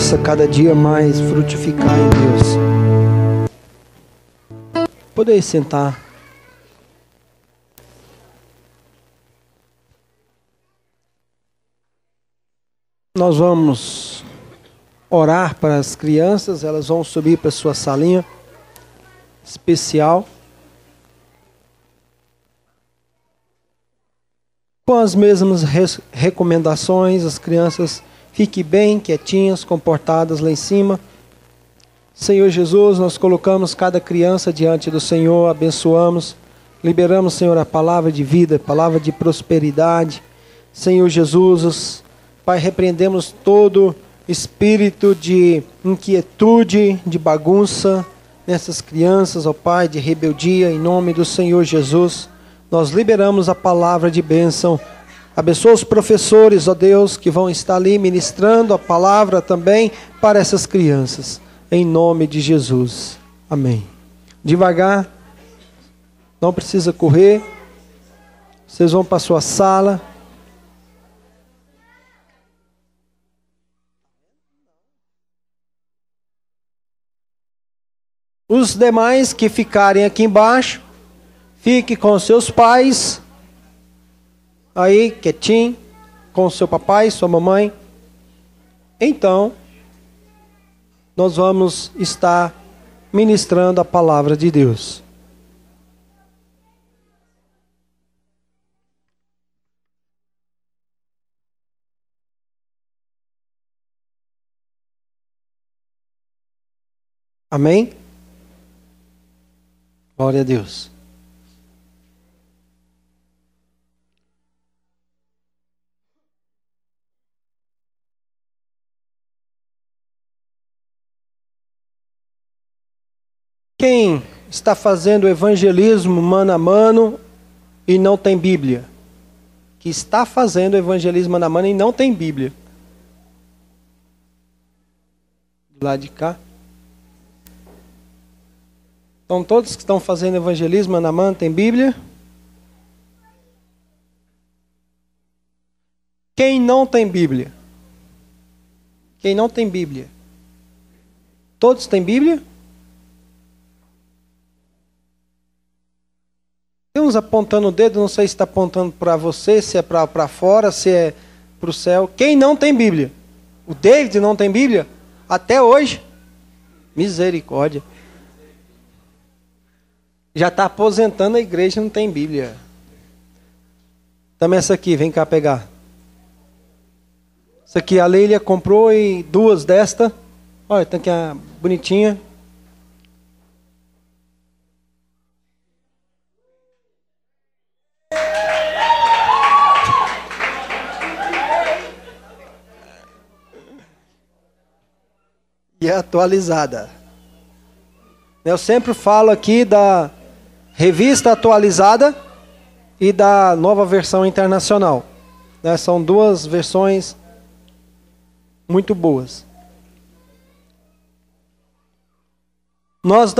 possa cada dia mais frutificar em Deus. Poder sentar. Nós vamos orar para as crianças, elas vão subir para a sua salinha especial. Com as mesmas recomendações, as crianças fiquem bem quietinhas, comportadas lá em cima. Senhor Jesus, nós colocamos cada criança diante do Senhor, abençoamos, liberamos, Senhor, a palavra de vida, a palavra de prosperidade. Senhor Jesus, Pai, repreendemos todo espírito de inquietude, de bagunça nessas crianças, ó Pai, de rebeldia, em nome do Senhor Jesus. Nós liberamos a palavra de bênção. Abençoa os professores, ó Deus, que vão estar ali ministrando a palavra também para essas crianças. Em nome de Jesus. Amém. Devagar, não precisa correr. Vocês vão para a sua sala. Os demais que ficarem aqui embaixo, fique com seus pais, aí quietinho, com seu papai, sua mamãe. Então, nós vamos estar ministrando a palavra de Deus. Amém? Glória a Deus. Quem está fazendo evangelismo mano a mano e não tem Bíblia? Que está fazendo evangelismo mano a mano e não tem Bíblia? Do lado de cá. Então todos que estão fazendo evangelismo mano a mano tem Bíblia? Quem não tem Bíblia? Quem não tem Bíblia? Todos têm Bíblia? Tem uns apontando o dedo, não sei se está apontando para você, se é para fora, se é para o céu. Quem não tem Bíblia? O David não tem Bíblia? Até hoje? Misericórdia. Já está aposentando a igreja e não tem Bíblia. Também essa aqui, vem cá pegar. Essa aqui a Leila comprou e duas desta. Olha, tá aqui a bonitinha. E é atualizada. Eu sempre falo aqui da revista atualizada e da nova versão internacional. São duas versões muito boas. Nós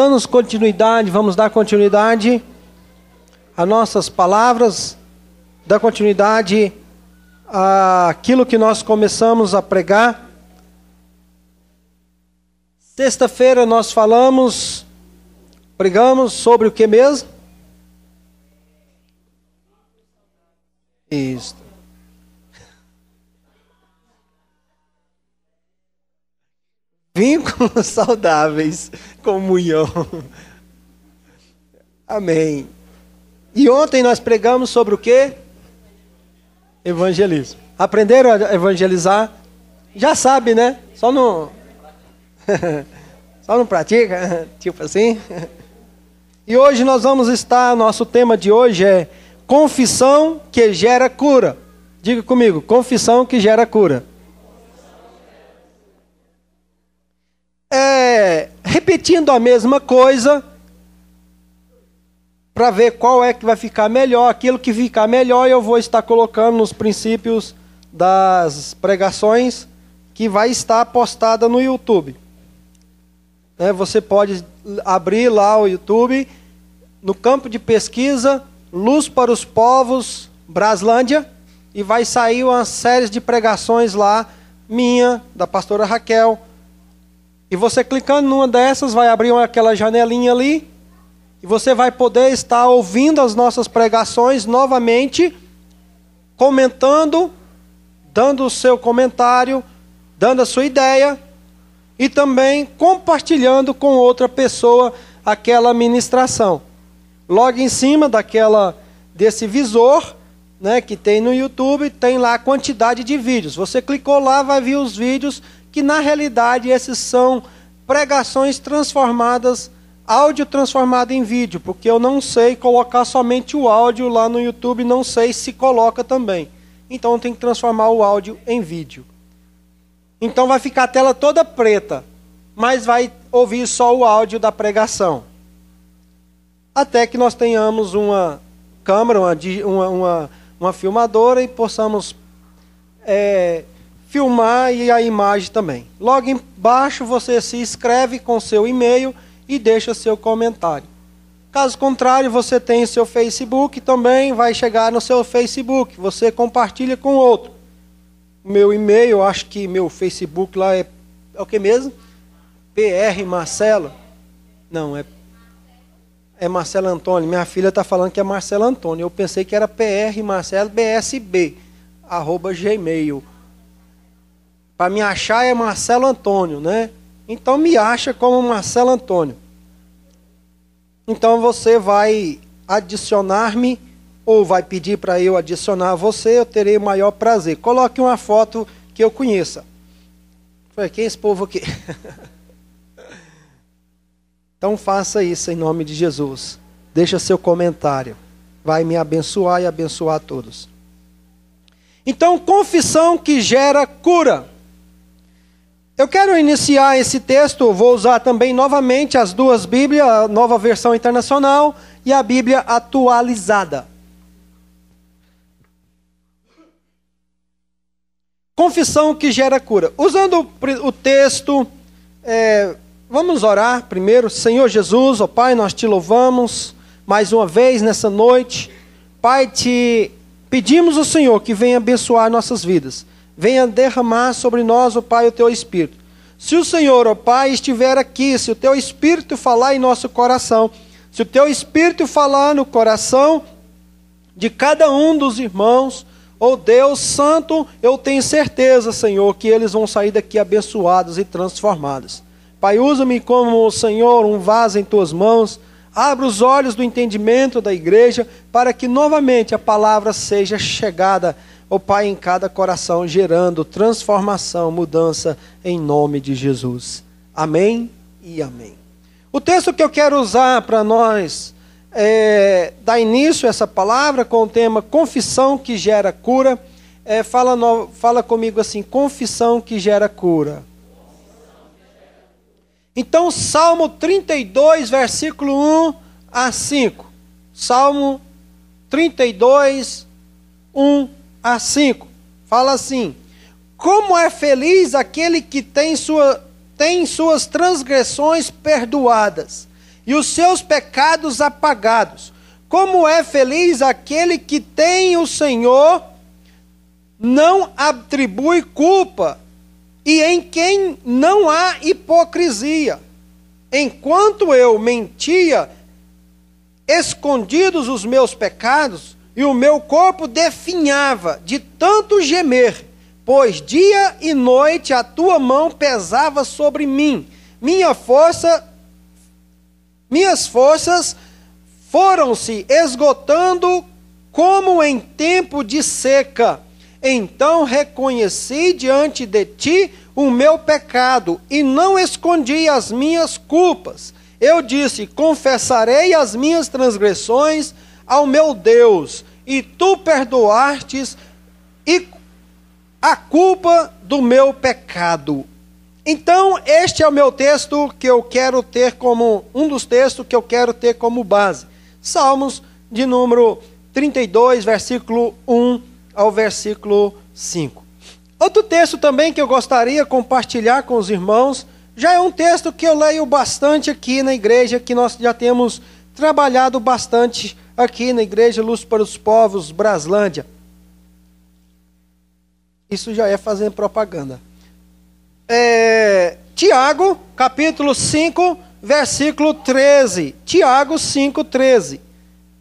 vamos dar continuidade a nossas palavras, dar continuidade àquilo que nós começamos a pregar. Sexta-feira nós pregamos sobre o que mesmo? Isso. Vínculos saudáveis, comunhão. Amém. E ontem nós pregamos sobre o que? Evangelismo. Aprenderam a evangelizar? Já sabe, né? Só não pratica, tipo assim. E hoje nós vamos nosso tema de hoje é confissão que gera cura. Diga comigo, confissão que gera cura. Repetindo a mesma coisa, para ver qual é que vai ficar melhor. Aquilo que ficar melhor eu vou estar colocando nos princípios das pregações que vai estar postada no YouTube. Você pode abrir lá o YouTube, no campo de pesquisa, Luz para os Povos, Braslândia, e vai sair uma série de pregações lá, minha, da pastora Raquel, E você clicando numa dessas, vai abrir aquela janelinha ali, e você vai poder estar ouvindo as nossas pregações novamente, comentando, dando o seu comentário, dando a sua ideia, e também compartilhando com outra pessoa aquela ministração. Logo em cima desse visor, né, que tem no YouTube, tem lá a quantidade de vídeos. Você clicou lá, vai ver os vídeos, que na realidade esses são pregações transformadas, áudio transformado em vídeo, porque eu não sei colocar somente o áudio lá no YouTube, não sei se coloca também. Então eu tenho que transformar o áudio em vídeo. Então vai ficar a tela toda preta, mas vai ouvir só o áudio da pregação. Até que nós tenhamos uma câmera, uma filmadora, e possamos filmar e a imagem também. Logo embaixo você se inscreve com seu e-mail e deixa seu comentário. Caso contrário, você tem seu Facebook, também vai chegar no seu Facebook. Você compartilha com outro. Meu e-mail, eu acho que meu Facebook lá é o que mesmo? PR Marcelo? Não, é Marcelo Antônio. Minha filha está falando que é Marcelo Antônio. Eu pensei que era PR Marcelo BSB, @gmail. Para me achar é Marcelo Antônio, né? Então me acha como Marcelo Antônio. Então você vai adicionar-me, ou vai pedir para eu adicionar você, eu terei o maior prazer. Coloque uma foto que eu conheça. Foi quem é esse povo aqui? Então faça isso em nome de Jesus. Deixa seu comentário. Vai me abençoar e abençoar a todos. Então, confissão que gera cura. Eu quero iniciar esse texto, vou usar também novamente as duas Bíblias, a Nova Versão Internacional e a Bíblia Atualizada. Confissão que gera cura. Usando o texto, vamos orar primeiro. Senhor Jesus, ó Pai, nós te louvamos mais uma vez nessa noite. Pai, te pedimos ao Senhor que venha abençoar nossas vidas. Venha derramar sobre nós, ó Pai, o teu Espírito. Se o Senhor, ó Pai, estiver aqui, se o teu Espírito falar em nosso coração, se o teu Espírito falar no coração de cada um dos irmãos, ó Deus Santo, eu tenho certeza, Senhor, que eles vão sair daqui abençoados e transformados. Pai, usa-me como, Senhor, um vaso em tuas mãos. Abra os olhos do entendimento da igreja, para que novamente a palavra seja chegada, ó Pai, em cada coração, gerando transformação, mudança, em nome de Jesus. Amém e amém. O texto que eu quero usar para nós dar início a essa palavra, com o tema confissão que gera cura, fala comigo assim, confissão que gera cura. Então, Salmo 32, versículo 1 a 5. Salmo 32, 1 a 5. Fala assim: como é feliz aquele que tem suas transgressões perdoadas e os seus pecados apagados. Como é feliz aquele que tem o Senhor, não atribui culpa, e em quem não há hipocrisia. Enquanto eu mentia, escondidos os meus pecados, e o meu corpo definhava de tanto gemer, pois dia e noite a tua mão pesava sobre mim. Minhas forças foram-se esgotando como em tempo de seca. Então reconheci diante de ti o meu pecado e não escondi as minhas culpas. Eu disse: confessarei as minhas transgressões ao meu Deus, e tu perdoastes a culpa do meu pecado. Então, este é o meu texto que eu quero ter como, um dos textos que eu quero ter como base. Salmos de número 32, versículo 1 ao versículo 5. Outro texto também que eu gostaria de compartilhar com os irmãos, já é um texto que eu leio bastante aqui na igreja, que nós já temos trabalhado bastante aqui na Igreja Luz para os Povos, Braslândia. Isso já é fazendo propaganda. Tiago, capítulo 5, versículo 13. Tiago 5, 13.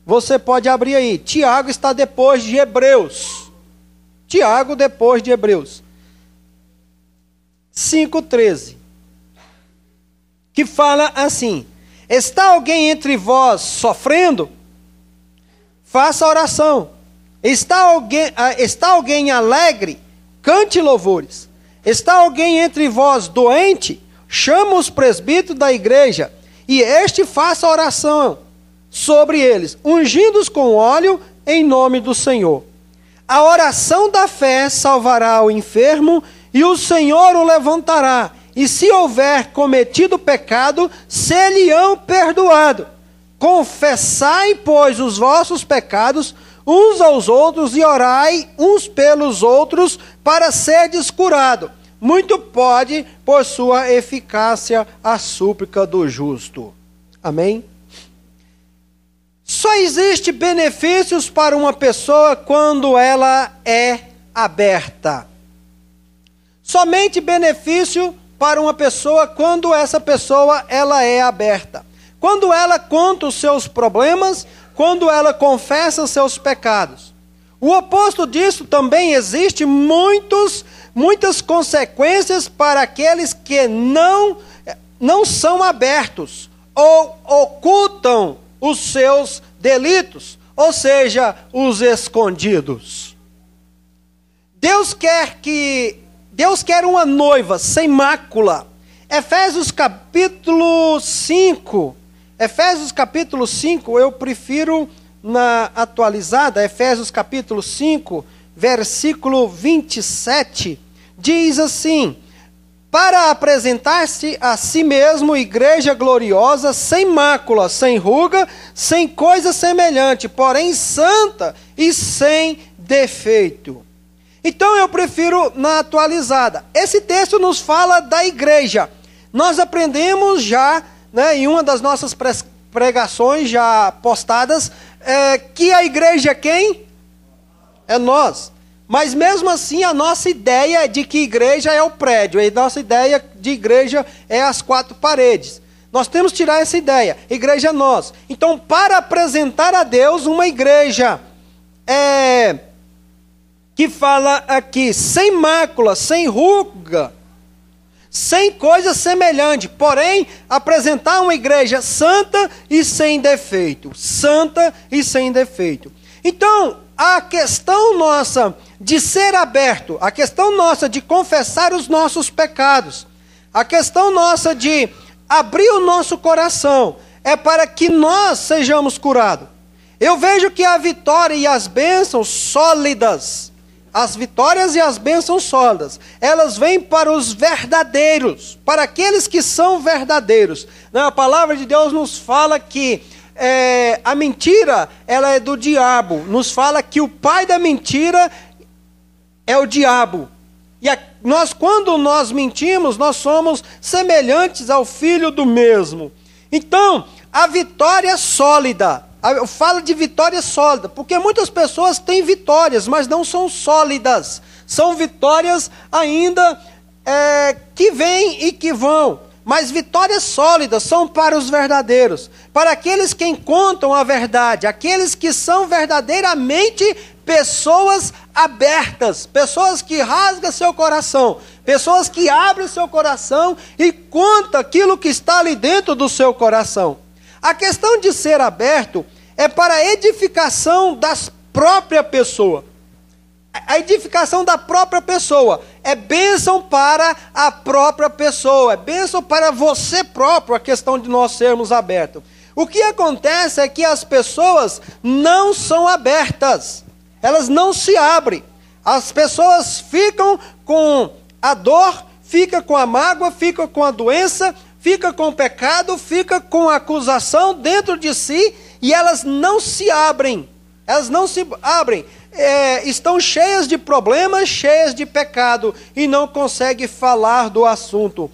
Você pode abrir aí. Tiago está depois de Hebreus. Tiago depois de Hebreus. 5, 13. Que fala assim: está alguém entre vós sofrendo? Faça oração. Está alguém alegre? Cante louvores. Está alguém entre vós doente? Chama os presbíteros da igreja, e este faça oração sobre eles, ungindo-os com óleo em nome do Senhor. A oração da fé salvará o enfermo, e o Senhor o levantará. E se houver cometido pecado, ser-lhe-ão perdoado. Confessai, pois, os vossos pecados uns aos outros, e orai uns pelos outros, para serdes curados. Muito pode, por sua eficácia, a súplica do justo. Amém? Só existe benefícios para uma pessoa quando ela é aberta. Somente benefício para uma pessoa quando essa pessoa ela é aberta. Quando ela conta os seus problemas, quando ela confessa os seus pecados. O oposto disso também existe muitas consequências para aqueles que não são abertos ou ocultam os seus delitos, ou seja, os escondidos. Deus quer uma noiva sem mácula. Efésios capítulo 5, eu prefiro na atualizada, Efésios capítulo 5, versículo 27, diz assim: para apresentar-se a si mesmo igreja gloriosa, sem mácula, sem ruga, sem coisa semelhante, porém santa e sem defeito. Então eu prefiro na atualizada. Esse texto nos fala da igreja. Nós aprendemos já, em uma das nossas pregações já postadas, que a igreja é quem? É nós. Mas mesmo assim a nossa ideia de que igreja é o prédio, a nossa ideia de igreja é as quatro paredes. Nós temos que tirar essa ideia. Igreja é nós. Então, para apresentar a Deus uma igreja que fala aqui, sem mácula, sem ruga, sem coisa semelhante, porém, apresentar uma igreja santa e sem defeito. Santa e sem defeito. Então, a questão nossa de ser aberto, a questão nossa de confessar os nossos pecados, a questão nossa de abrir o nosso coração, é para que nós sejamos curados. Eu vejo que a vitória e as bênçãos sólidas, as vitórias e as bênçãos sólidas, elas vêm para os verdadeiros, para aqueles que são verdadeiros. A palavra de Deus nos fala que a mentira, ela é do diabo. Nos fala que o pai da mentira é o diabo. E quando nós mentimos, nós somos semelhantes ao filho do mesmo. Então, a vitória sólida, eu falo de vitória sólida, porque muitas pessoas têm vitórias, mas não são sólidas. São vitórias ainda que vêm e que vão. Mas vitórias sólidas são para os verdadeiros, para aqueles que encontram a verdade, aqueles que são verdadeiramente pessoas abertas, pessoas que rasgam seu coração, pessoas que abrem seu coração e contam aquilo que está ali dentro do seu coração. A questão de ser aberto é para a edificação da própria pessoa. A edificação da própria pessoa é bênção para a própria pessoa, é bênção para você próprio, a questão de nós sermos abertos. O que acontece é que as pessoas não são abertas, elas não se abrem. As pessoas ficam com a dor, ficam com a mágoa, ficam com a doença, ficam com o pecado, ficam com a acusação dentro de si e elas não se abrem. Elas não se abrem. Estão cheias de problemas, cheias de pecado e não conseguem falar do assunto.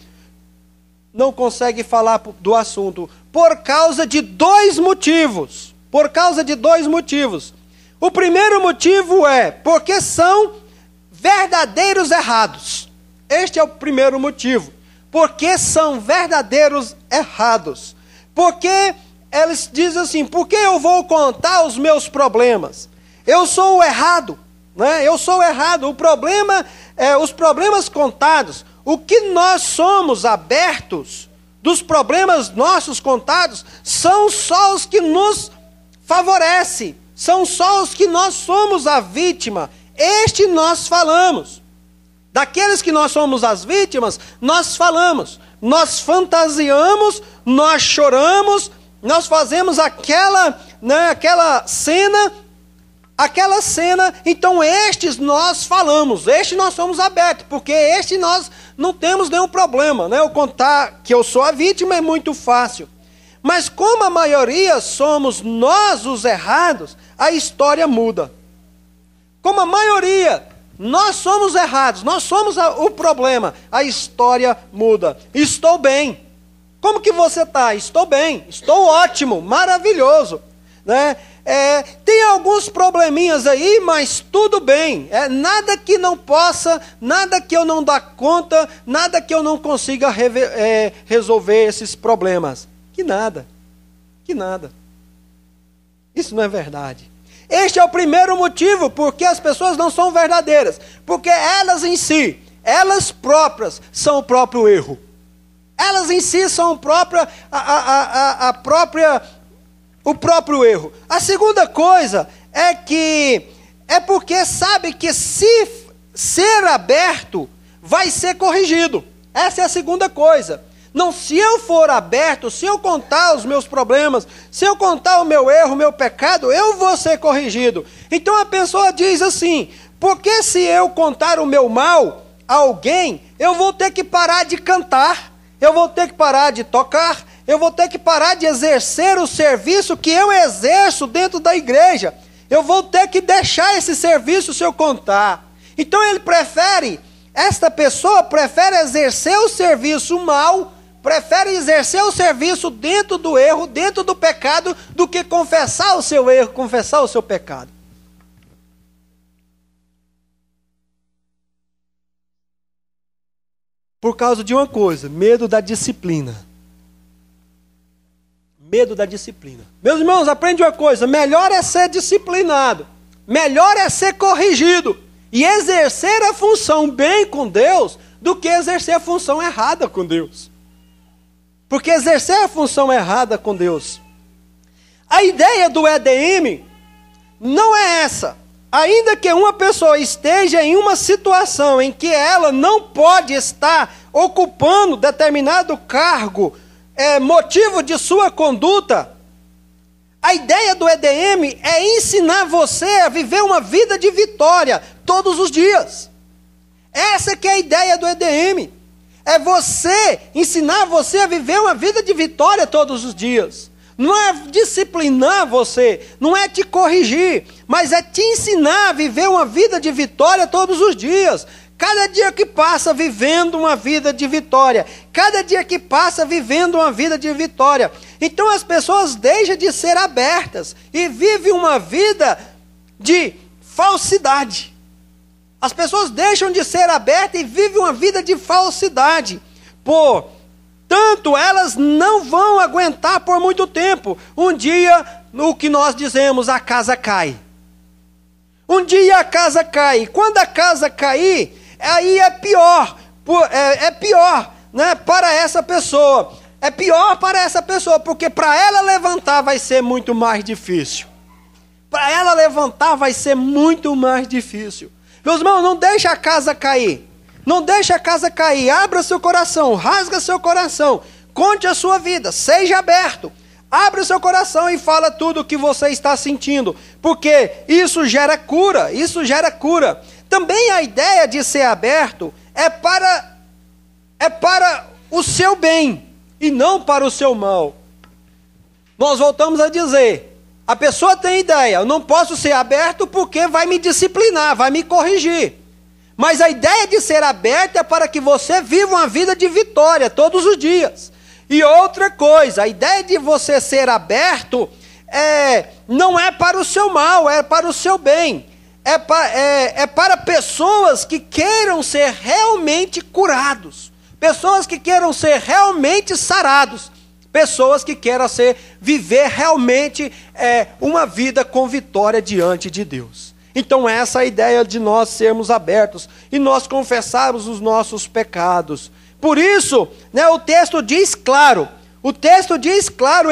Não conseguem falar do assunto por causa de dois motivos. Por causa de dois motivos. O primeiro motivo é porque são verdadeiros errados. Este é o primeiro motivo. porque são verdadeiros errados. Porque eles dizem assim, por que eu vou contar os meus problemas? Eu sou o errado, né? Eu sou o errado. O problema os problemas contados, o que nós somos abertos dos problemas nossos contados, são só os que nos favorecem, são só os que nós somos a vítima. Este nós falamos. Daqueles que nós somos as vítimas, nós falamos, nós fantasiamos, nós choramos, nós fazemos aquela cena, então estes nós falamos, estes nós somos abertos, porque este nós não temos nenhum problema, né? Eu contar que eu sou a vítima é muito fácil. Mas como a maioria somos nós os errados, a história muda. Como a maioria, nós somos errados, nós somos o problema, a história muda. Estou bem. Como que você está? Estou bem, estou ótimo, maravilhoso, né? Tem alguns probleminhas aí, mas tudo bem. Nada que não possa, nada que eu não dá conta, nada que eu não consiga resolver esses problemas. Que nada. Isso não é verdade. Este é o primeiro motivo porque as pessoas não são verdadeiras. Porque elas em si, elas próprias, são o próprio erro. Elas em si são o próprio erro. A segunda coisa é porque sabe que se ser aberto vai ser corrigido. Essa é a segunda coisa. Não, se eu for aberto, se eu contar os meus problemas, se eu contar o meu erro, o meu pecado, eu vou ser corrigido. Então a pessoa diz assim, porque se eu contar o meu mal a alguém, eu vou ter que parar de cantar, eu vou ter que parar de tocar, eu vou ter que parar de exercer o serviço que eu exerço dentro da igreja. Eu vou ter que deixar esse serviço se eu contar. Então esta pessoa prefere exercer o serviço mal, prefere exercer o serviço dentro do erro, dentro do pecado, do que confessar o seu erro, confessar o seu pecado. Por causa de uma coisa, medo da disciplina. Medo da disciplina. Meus irmãos, aprende uma coisa, melhor é ser disciplinado, melhor é ser corrigido e exercer a função bem com Deus, do que exercer a função errada com Deus. Porque exercer a função errada com Deus. A ideia do EDM não é essa. Ainda que uma pessoa esteja em uma situação em que ela não pode estar ocupando determinado cargo, motivo de sua conduta, a ideia do EDM é ensinar você a viver uma vida de vitória todos os dias. Essa que é a ideia do EDM. É ensinar você a viver uma vida de vitória todos os dias. Não é disciplinar você, não é te corrigir, mas é te ensinar a viver uma vida de vitória todos os dias. Cada dia que passa vivendo uma vida de vitória. Cada dia que passa vivendo uma vida de vitória. Então as pessoas deixam de ser abertas e vivem uma vida de falsidade. As pessoas deixam de ser abertas e vivem uma vida de falsidade. Portanto, elas não vão aguentar por muito tempo. Um dia, o que nós dizemos, a casa cai. Um dia a casa cai. E quando a casa cair, aí é pior. É pior, né, para essa pessoa. É pior para essa pessoa, porque para ela levantar vai ser muito mais difícil. Para ela levantar vai ser muito mais difícil. Meus irmãos, não deixe a casa cair. Não deixe a casa cair. Abra seu coração, rasga seu coração. Conte a sua vida, seja aberto. Abra seu coração e fala tudo o que você está sentindo. Porque isso gera cura, isso gera cura. Também a ideia de ser aberto é para o seu bem e não para o seu mal. Nós voltamos a dizer... A pessoa tem ideia, eu não posso ser aberto porque vai me disciplinar, vai me corrigir. Mas a ideia de ser aberto é para que você viva uma vida de vitória todos os dias. E outra coisa, a ideia de você ser aberto não é para o seu mal, é para o seu bem. É para pessoas que queiram ser realmente curados. Pessoas que queiram ser realmente sarados. Pessoas que queiram viver realmente uma vida com vitória diante de Deus. Então essa é a ideia de nós sermos abertos e nós confessarmos os nossos pecados. Por isso, né, o texto diz claro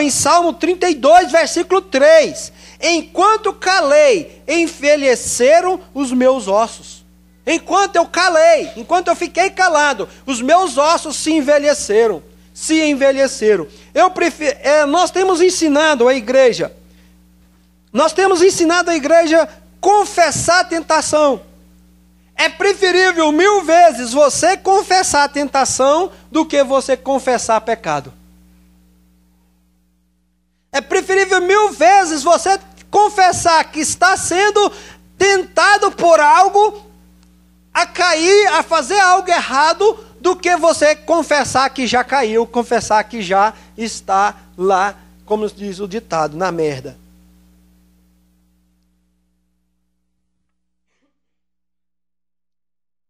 em Salmo 32, versículo 3, enquanto calei, envelheceram os meus ossos. Enquanto eu calei, enquanto eu fiquei calado, os meus ossos se envelheceram. Nós temos ensinado a igreja, confessar a tentação. É preferível 1000 vezes você confessar a tentação do que você confessar pecado. É preferível 1000 vezes você confessar que está sendo tentado por algo, a cair, a fazer algo errado, do que você confessar que já caiu, confessar que já está lá, como diz o ditado, na merda.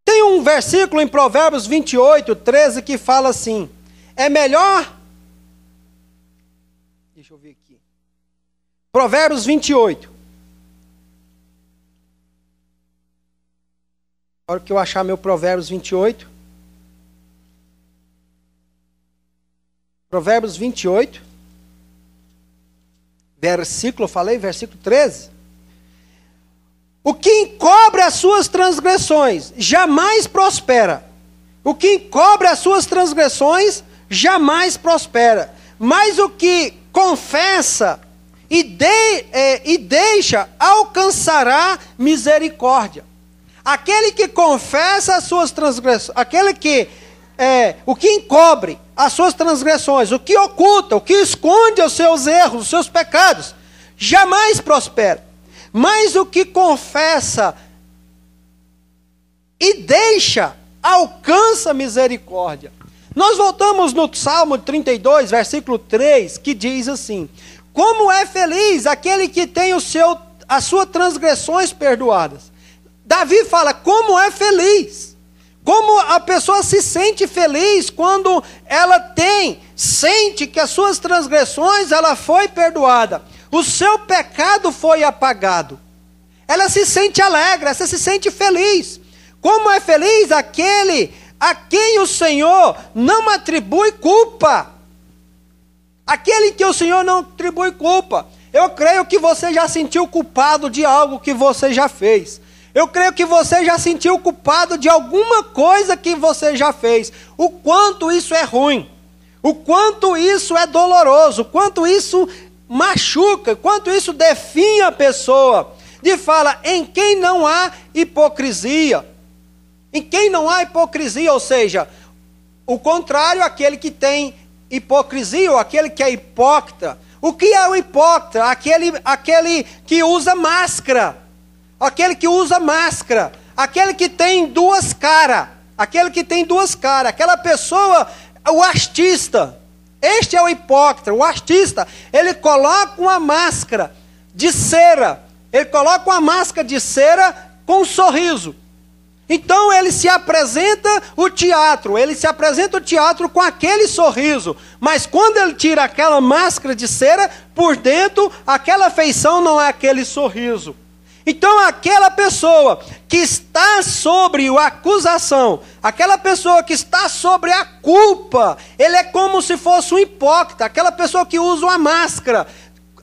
Tem um versículo em Provérbios 28, 13, que fala assim, é melhor... Deixa eu ver aqui. Provérbios 28. A hora que eu achar meu Provérbios 28. Provérbios 28. Versículo 13. O que encobre as suas transgressões jamais prospera. O que encobre as suas transgressões jamais prospera. Mas o que confessa e deixa alcançará misericórdia. Aquele que confessa as suas transgressões, o que encobre as suas transgressões, o que oculta, o que esconde os seus erros, os seus pecados, jamais prospera. Mas o que confessa e deixa, alcança misericórdia. Nós voltamos no Salmo 32, versículo 3, que diz assim, como é feliz aquele que tem as suas transgressões perdoadas. Davi fala, como é feliz. Como a pessoa se sente feliz quando ela sente que as suas transgressões, ela foi perdoada. O seu pecado foi apagado. Ela se sente alegre, ela se sente feliz. Como é feliz aquele a quem o Senhor não atribui culpa. Aquele que o Senhor não atribui culpa. Eu creio que você já sentiu culpado de algo que você já fez. Eu creio que você já sentiu culpado de alguma coisa que você já fez. O quanto isso é ruim. O quanto isso é doloroso. O quanto isso machuca. O quanto isso define a pessoa. De fala, em quem não há hipocrisia. Em quem não há hipocrisia, ou seja, o contrário, aquele que tem hipocrisia, ou aquele que é hipócrita. O que é o hipócrita? Aquele que usa máscara. Aquele que usa máscara, aquele que tem duas caras, aquela pessoa, o artista, este é o hipócrita, o artista, ele coloca uma máscara de cera, com um sorriso. Então ele se apresenta o teatro com aquele sorriso, mas quando ele tira aquela máscara de cera, por dentro, aquela feição não é aquele sorriso. Então aquela pessoa que está sobre a acusação, aquela pessoa que está sobre a culpa, ele é como se fosse um hipócrita, aquela pessoa que usa uma máscara.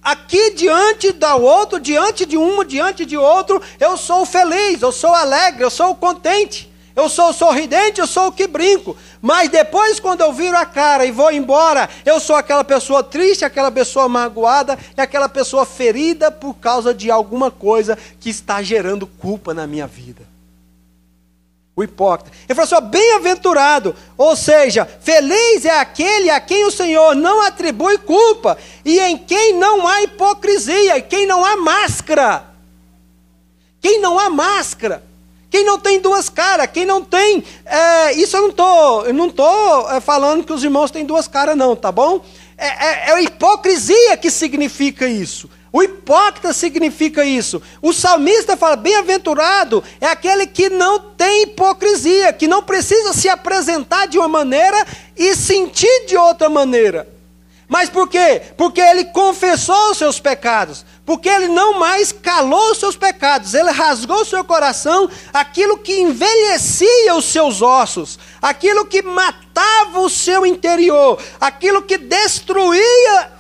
Aqui diante do outro, diante de um, diante de outro, eu sou feliz, eu sou alegre, eu sou contente, eu sou sorridente, eu sou o que brinco. Mas depois, quando eu viro a cara e vou embora, eu sou aquela pessoa triste, aquela pessoa magoada, e aquela pessoa ferida por causa de alguma coisa que está gerando culpa na minha vida. O hipócrita. Ele falou assim, bem-aventurado, ou seja, feliz é aquele a quem o Senhor não atribui culpa, e em quem não há hipocrisia, e quem não há máscara. Quem não há máscara. Quem não tem duas caras, quem não tem... isso eu não estou falando que os irmãos têm duas caras não, tá bom? É a hipocrisia que significa isso. O hipócrita significa isso. O salmista fala, bem-aventurado é aquele que não tem hipocrisia, que não precisa se apresentar de uma maneira e sentir de outra maneira. Mas por quê? Porque ele confessou os seus pecados. Porque ele não mais calou os seus pecados. Ele rasgou o seu coração, aquilo que envelhecia os seus ossos, aquilo que matava o seu interior, aquilo que destruía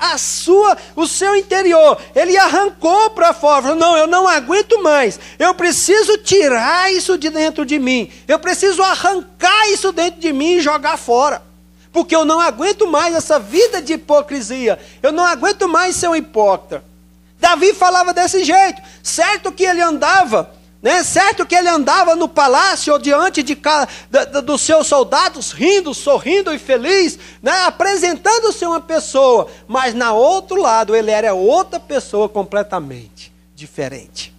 o seu interior. Ele arrancou para fora. Falou, não, eu não aguento mais. Eu preciso tirar isso de dentro de mim. Eu preciso arrancar isso dentro de mim e jogar fora. Porque eu não aguento mais essa vida de hipocrisia. Eu não aguento mais ser um hipócrita. Davi falava desse jeito. Certo que ele andava, né? Certo que ele andava no palácio ou diante dos seus soldados, rindo, sorrindo e feliz, né? Apresentando-se uma pessoa. Mas na outro lado ele era outra pessoa completamente diferente.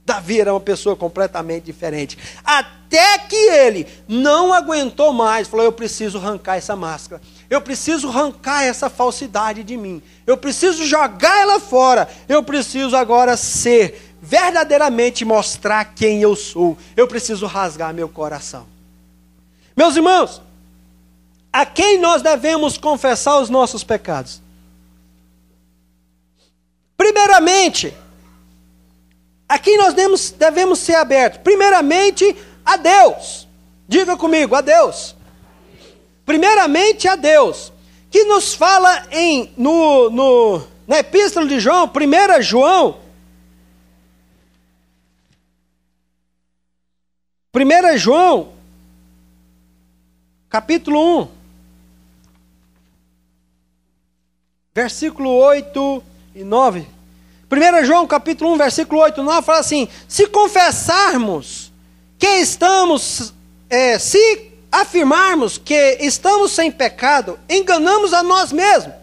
Davi era uma pessoa completamente diferente. Até que ele não aguentou mais. Falou, eu preciso arrancar essa máscara. Eu preciso arrancar essa falsidade de mim. Eu preciso jogar ela fora. Eu preciso agora ser, verdadeiramente mostrar quem eu sou. Eu preciso rasgar meu coração. Meus irmãos, a quem nós devemos confessar os nossos pecados? Primeiramente, a quem nós devemos ser abertos? Primeiramente, a Deus. Diga comigo, a Deus. Primeiramente, a Deus. Que nos fala na Epístola de João, 1 João. 1 João, capítulo 1. Versículo 8 e 9. 1 João capítulo 1, versículo 8 e 9, fala assim, se confessarmos que se afirmarmos que estamos sem pecado, enganamos a nós mesmos,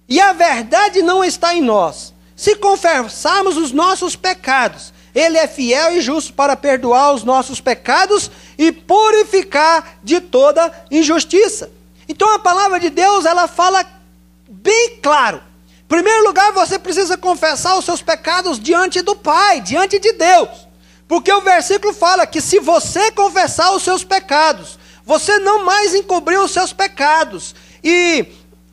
e a verdade não está em nós. Se confessarmos os nossos pecados, Ele é fiel e justo para perdoar os nossos pecados e purificar de toda injustiça. Então a palavra de Deus, ela fala bem claro. Em primeiro lugar, você precisa confessar os seus pecados diante do Pai, diante de Deus. Porque o versículo fala que se você confessar os seus pecados, você não mais encobrir os seus pecados e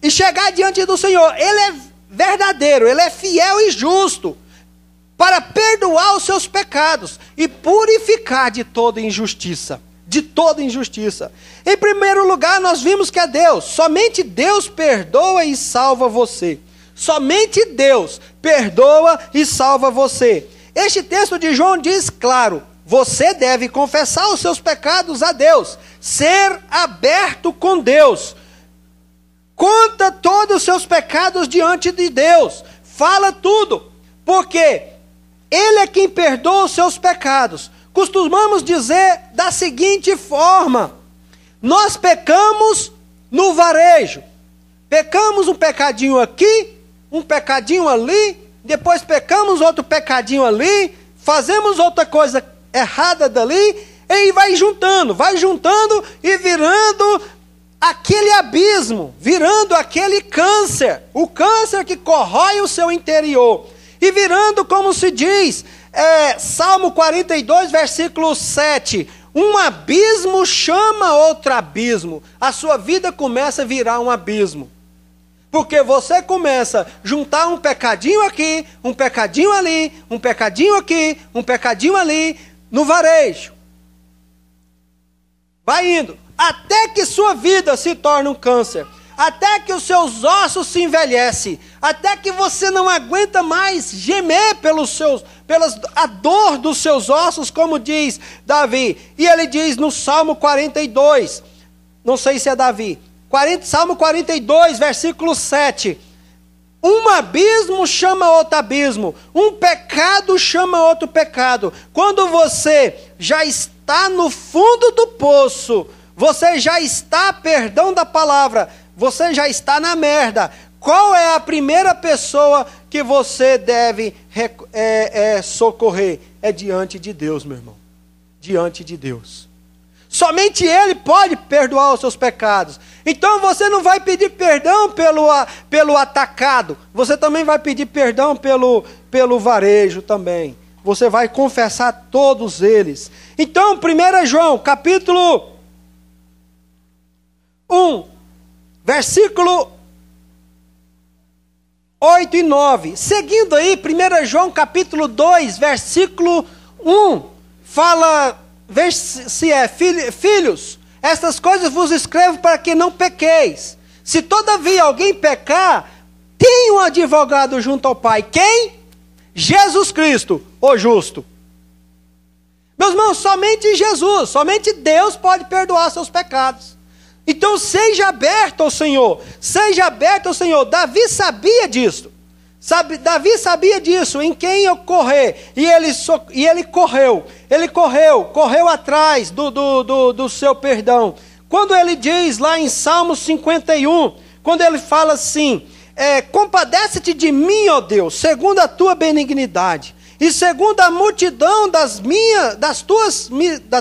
chegar diante do Senhor. Ele é verdadeiro, Ele é fiel e justo para perdoar os seus pecados e purificar de toda injustiça. De toda injustiça. Em primeiro lugar, nós vimos que é Deus. Somente Deus perdoa e salva você. Somente Deus perdoa e salva você. Este texto de João diz claro, você deve confessar os seus pecados a Deus, ser aberto com Deus. Conta todos os seus pecados diante de Deus, fala tudo, porque Ele é quem perdoa os seus pecados. Costumamos dizer da seguinte forma, nós pecamos no varejo, pecamos um pecadinho aqui, um pecadinho ali, depois pecamos outro pecadinho ali, fazemos outra coisa errada dali, e vai juntando e virando aquele abismo, virando aquele câncer, o câncer que corrói o seu interior, e virando, como se diz, Salmo 42, versículo 7, um abismo chama outro abismo, a sua vida começa a virar um abismo. Porque você começa a juntar um pecadinho aqui, um pecadinho ali, um pecadinho aqui, um pecadinho ali, no varejo. Vai indo, até que sua vida se torne um câncer, até que os seus ossos se envelhecem, até que você não aguenta mais gemer a dor dos seus ossos, como diz Davi. E ele diz no Salmo 42, não sei se é Davi, Salmo 42, versículo 7. Um abismo chama outro abismo. Um pecado chama outro pecado. Quando você já está no fundo do poço, você já está, perdão da palavra, você já está na merda. Qual é a primeira pessoa que você deve socorrer? É diante de Deus, meu irmão. Diante de Deus. Somente Ele pode perdoar os seus pecados. Então você não vai pedir perdão pelo atacado. Você também vai pedir perdão pelo varejo também. Você vai confessar todos eles. Então, 1 João, capítulo 1, versículo 8 e 9. Seguindo aí, 1 João, capítulo 2, versículo 1. Fala, vê se é, filhos, estas coisas vos escrevo para que não pequeis. Se todavia alguém pecar, tem um advogado junto ao Pai. Quem? Jesus Cristo, o justo. Meus irmãos, somente Jesus, somente Deus pode perdoar seus pecados. Então seja aberto ao Senhor, seja aberto ao Senhor. Davi sabia disso. Davi sabia disso, em quem eu correr, e ele correu atrás do seu perdão. Quando ele diz lá em Salmos 51, quando ele fala assim, compadece-te de mim, ó Deus, segundo a tua benignidade, e segundo a multidão da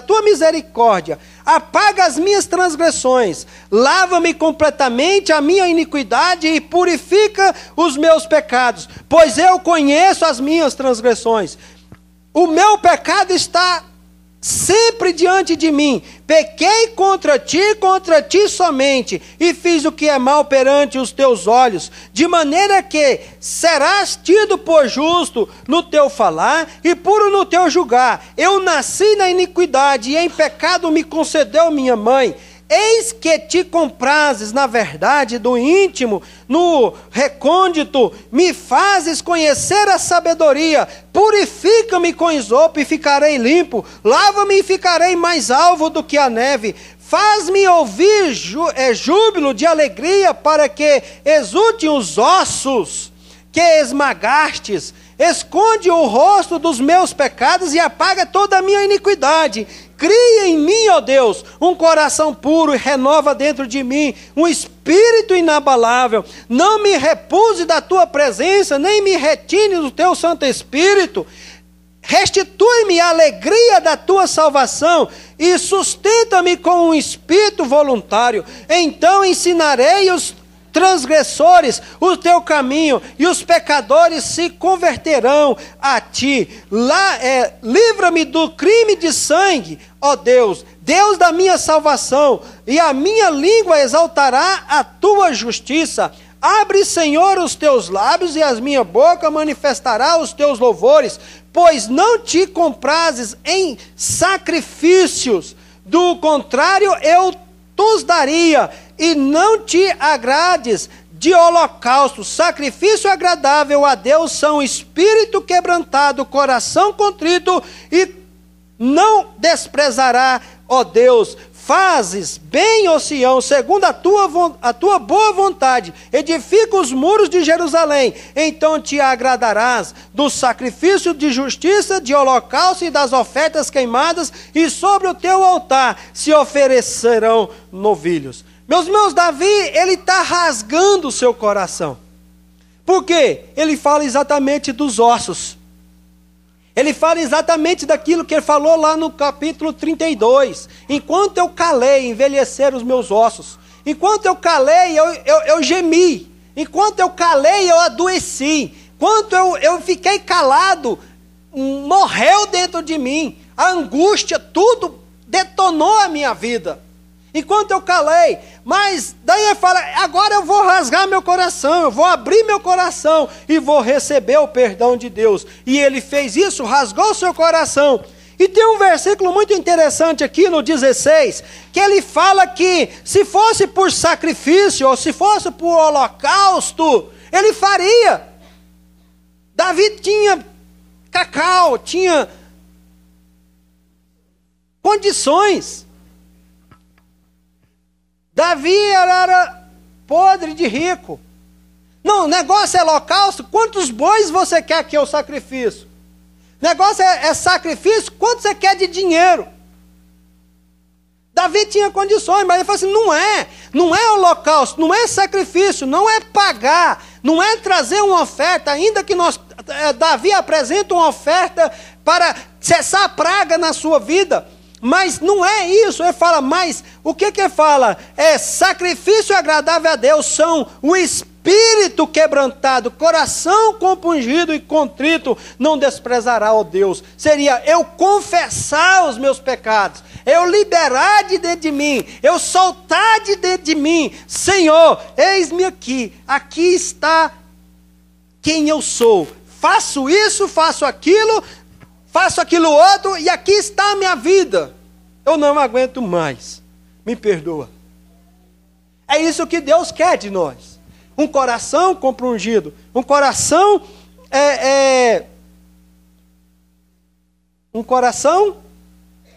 tua misericórdia, apaga as minhas transgressões, lava-me completamente a minha iniquidade e purifica os meus pecados, pois eu conheço as minhas transgressões. O meu pecado está sempre diante de mim. Pequei contra ti somente, e fiz o que é mal perante os teus olhos, de maneira que serás tido por justo no teu falar e puro no teu julgar. Eu nasci na iniquidade, e em pecado me concedeu minha mãe. Eis que te comprazes na verdade do íntimo, no recôndito, me fazes conhecer a sabedoria. Purifica-me com esopo e ficarei limpo, lava-me e ficarei mais alvo do que a neve. Faz-me ouvir júbilo de alegria, para que exultem os ossos que esmagastes. Esconde o rosto dos meus pecados e apaga toda a minha iniquidade. Cria em mim, ó Deus, um coração puro e renova dentro de mim um espírito inabalável. Não me repulse da tua presença, nem me retine do teu Santo Espírito. Restitui-me a alegria da tua salvação e sustenta-me com um espírito voluntário. Então ensinarei os transgressores o teu caminho, e os pecadores se converterão a ti. Livra-me do crime de sangue, ó Deus, Deus da minha salvação, e a minha língua exaltará a tua justiça. Abre, Senhor, os teus lábios, e a minha boca manifestará os teus louvores, pois não te comprazes em sacrifícios, do contrário eu tos daria. E não te agrades de holocausto. Sacrifício agradável a Deus são espírito quebrantado, coração contrito, e não desprezará, ó Deus. Fazes bem, ó Sião, segundo a tua boa vontade. Edifica os muros de Jerusalém. Então te agradarás do sacrifício de justiça, de holocausto e das ofertas queimadas, e sobre o teu altar se oferecerão novilhos. Meus irmãos, Davi, ele está rasgando o seu coração. Por quê? Ele fala exatamente dos ossos. Ele fala exatamente daquilo que ele falou lá no capítulo 32. Enquanto eu calei, envelheceram os meus ossos. Enquanto eu calei, eu gemi. Enquanto eu calei, eu adoeci. Enquanto eu fiquei calado, morreu dentro de mim. A angústia, tudo detonou a minha vida. Enquanto eu calei, mas daí ele fala, agora eu vou rasgar meu coração, eu vou abrir meu coração e vou receber o perdão de Deus. E ele fez isso, rasgou seu coração. E tem um versículo muito interessante aqui no 16, que ele fala que se fosse por sacrifício, ou se fosse por holocausto, ele faria. Davi tinha cacau, tinha condições. Davi era podre de rico. Não, o negócio é holocausto. Quantos bois você quer que eu sacrifício? Negócio é sacrifício. Quanto você quer de dinheiro? Davi tinha condições, mas ele falou assim, não é holocausto, não é sacrifício, não é pagar, não é trazer uma oferta, ainda que Davi apresenta uma oferta para cessar a praga na sua vida. Mas não é isso. Ele fala, mas o que ele fala? É sacrifício agradável a Deus, são o espírito quebrantado, coração compungido e contrito, não desprezará, ó Deus. Seria eu confessar os meus pecados, eu liberar de dentro de mim, eu soltar de dentro de mim. Senhor, eis-me aqui, aqui está quem eu sou. Faço isso, faço aquilo outro, e aqui está a minha vida. Eu não aguento mais. Me perdoa. É isso que Deus quer de nós. Um coração compungido. Um coração um coração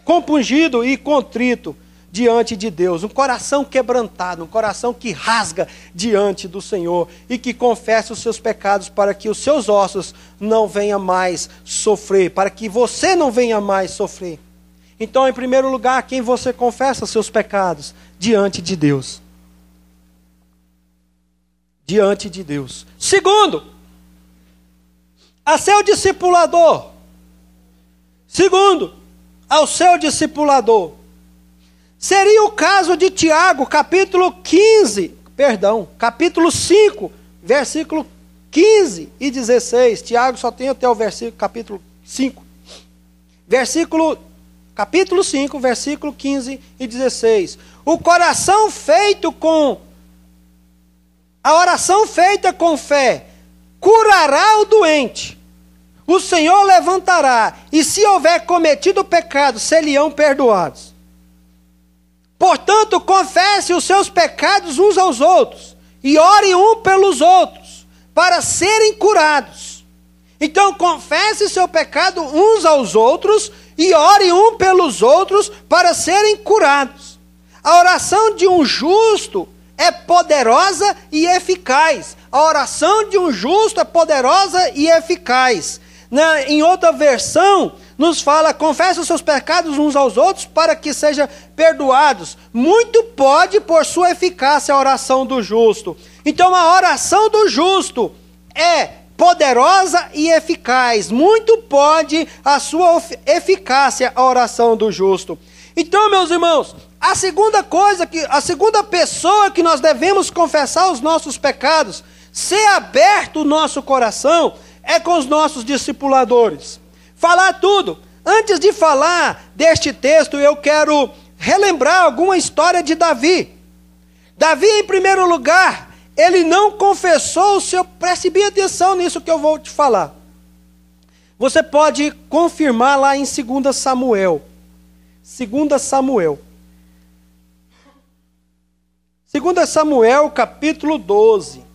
compungido e contrito diante de Deus. Um coração quebrantado. Um coração que rasga diante do Senhor. E que confessa os seus pecados para que os seus ossos não venham mais sofrer. Para que você não venha mais sofrer. Então, em primeiro lugar, quem você confessa os seus pecados? Diante de Deus. Diante de Deus. Segundo, a seu discipulador. Segundo, ao seu discipulador. Seria o caso de Tiago, capítulo 5, versículo 15 e 16. Tiago só tem até o capítulo 5. Capítulo 5, versículo 15 e 16. A oração feita com fé curará o doente. O Senhor levantará, e se houver cometido pecado, ser-lhe-ão perdoados. Portanto, confesse os seus pecados uns aos outros, e ore um pelos outros, para serem curados. Então, confesse seu pecado uns aos outros, e ore um pelos outros para serem curados. A oração de um justo é poderosa e eficaz. A oração de um justo é poderosa e eficaz. Em outra versão, nos fala, confesse os seus pecados uns aos outros para que sejam perdoados. Muito pode por sua eficácia a oração do justo. Então, a oração do justo é poderosa e eficaz. Muito pode a sua eficácia a oração do justo. Então, meus irmãos, a segunda pessoa que nós devemos confessar os nossos pecados, ser aberto o nosso coração, é com os nossos discipuladores. Falar tudo. Antes de falar deste texto, eu quero relembrar alguma história de Davi. Davi, em primeiro lugar, ele não confessou o seu... Preste bem atenção nisso que eu vou te falar. Você pode confirmar lá em 2 Samuel. 2 Samuel. 2 Samuel, capítulo 12.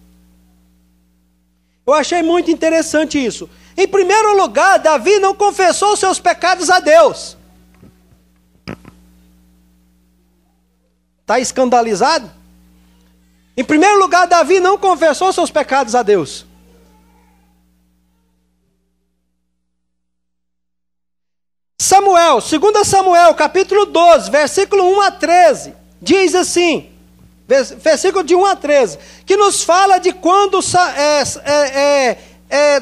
Eu achei muito interessante isso. Em primeiro lugar, Davi não confessou os seus pecados a Deus. Está escandalizado? Em primeiro lugar, Davi não confessou seus pecados a Deus. Samuel, 2 Samuel, capítulo 12, versículo 1 a 13, diz assim, versículo de 1 a 13, que nos fala de quando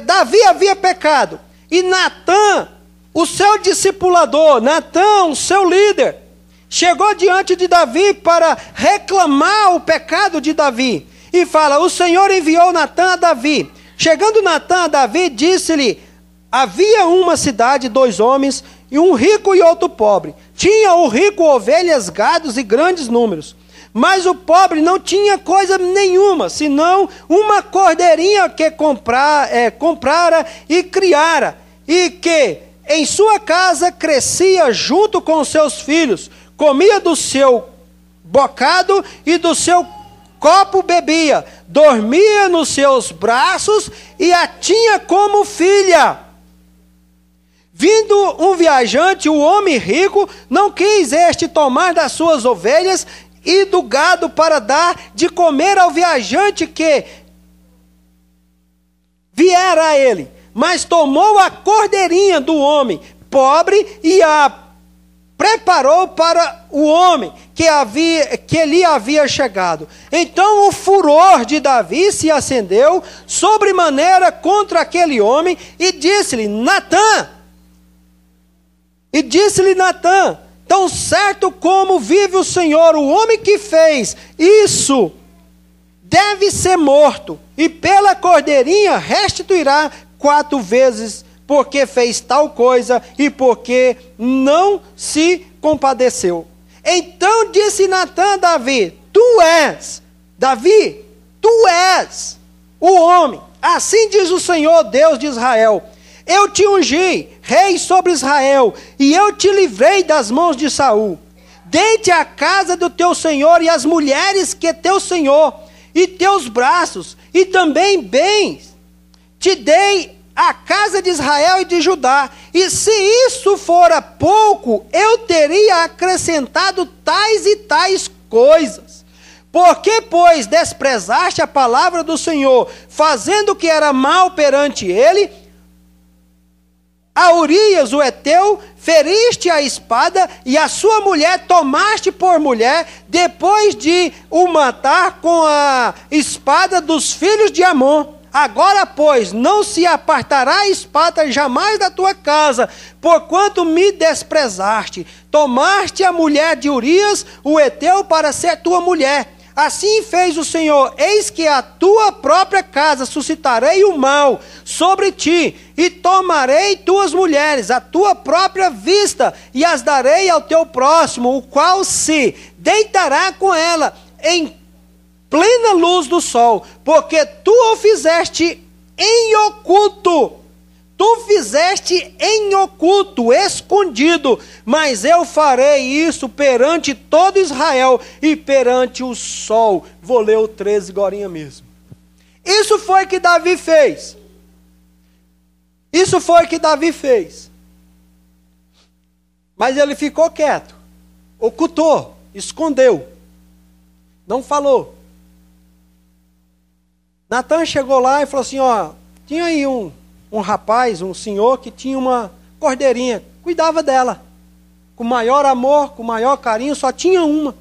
Davi havia pecado, e Natã, o seu discipulador, Natã, o seu líder, chegou diante de Davi para reclamar o pecado de Davi. E fala, o Senhor enviou Natã a Davi. Chegando Natã a Davi, disse-lhe, havia uma cidade, 2 homens, e um rico e outro pobre. Tinha o rico ovelhas, gados e grandes números. Mas o pobre não tinha coisa nenhuma, senão uma cordeirinha que comprara e criara. E que em sua casa crescia junto com os seus filhos. Comia do seu bocado e do seu copo bebia. Dormia nos seus braços e a tinha como filha. Vindo um viajante, o homem rico, não quis este tomar das suas ovelhas e do gado para dar de comer ao viajante que viera a ele. Mas tomou a cordeirinha do homem pobre e a preparou para o homem que lhe havia chegado. Então o furor de Davi se acendeu sobremaneira contra aquele homem e disse-lhe, Natã, tão certo como vive o Senhor, o homem que fez isso deve ser morto, e pela cordeirinha restituirá 4 vezes, porque fez tal coisa e porque não se compadeceu. Então disse Natã a Davi: Davi, tu és o homem. Assim diz o Senhor, Deus de Israel: eu te ungi rei sobre Israel, e eu te livrei das mãos de Saul. Dei-te a casa do teu senhor e as mulheres que teu senhor, e teus braços, e também bens. Te dei a casa de Israel e de Judá. E se isso fora pouco, eu teria acrescentado tais e tais coisas. Porque, pois, desprezaste a palavra do Senhor, fazendo o que era mal perante ele, a Urias, o Heteu, feriste a espada, e a sua mulher tomaste por mulher, depois de o matar com a espada dos filhos de Amon. Agora, pois, não se apartará a espada jamais da tua casa, porquanto me desprezaste. Tomaste a mulher de Urias, o Heteu, para ser tua mulher. Assim fez o Senhor: eis que a tua própria casa suscitarei o mal sobre ti, e tomarei tuas mulheres, a tua própria vista, e as darei ao teu próximo, o qual se deitará com ela em plena luz do sol, porque tu o fizeste em oculto. Tu fizeste em oculto, escondido, mas eu farei isso perante todo Israel e perante o sol. Vou ler o 13 agora mesmo. Isso foi que Davi fez. Isso foi que Davi fez. Mas ele ficou quieto, ocultou, escondeu, não falou. Natã chegou lá e falou assim: ó, tinha aí um rapaz, um senhor que tinha uma cordeirinha, cuidava dela, com maior amor, com maior carinho, só tinha uma.